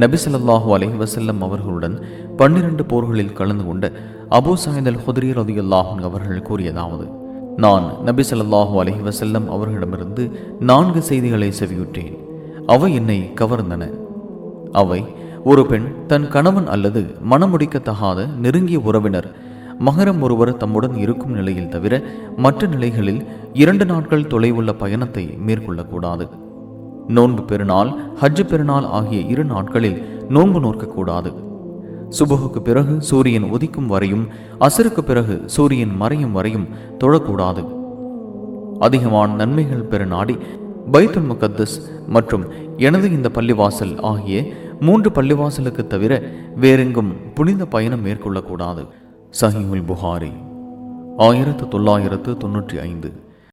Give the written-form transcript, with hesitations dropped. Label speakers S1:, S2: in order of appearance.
S1: நபி ஸல்லல்லாஹு அலைஹி வஸல்லம் அவர்களுடன் 12 போர்களில் கலந்து கொண்ட அபூ ஸஈத் அல் குத்ரி ரலியல்லாஹு அன்ஹு அவர்கள் கூறியதாவது, நான் நபி ஸல்லல்லாஹு அலைஹி வஸல்லம் அவர்களிடமிருந்து 4 செய்திகளை செவியுற்றேன். அவை என்னை கவர்ந்தன. அவை: ஒரு பெண் தன் கணவன் அல்லது மணமுடிக்கத்தகாத நெருங்கிய உறவினர் மகரம் ஒருவர் தம்முடன் இருக்கும் நிலையில் தவிர மற்ற நிலைகளில் 2 நாட்கள் தொலைவுள்ள பயணத்தை மேற்கொள்ளக்கூடாது. நோன்பு பெருநாள், ஹஜ் பெருநாள் ஆகிய 2 நாட்களில் நோன்பு நோக்கக்கூடாது. சுபஹுக்கு பிறகு சூரியன் உதிக்கும் வரையும், அசருக்கு பிறகு சூரியன் மறையும் வரையும் தொழக்கூடாது. அதிகமான நன்மைகள் பெற நாடி பைத்துல் முகத்தஸ் மற்றும் எனது இந்த பள்ளிவாசல் ஆகிய 3 பள்ளிவாசலுக்கு தவிர வேறெங்கும் புனித பயணம் மேற்கொள்ளக்கூடாது. சஹீஹுல் புகாரி 1995.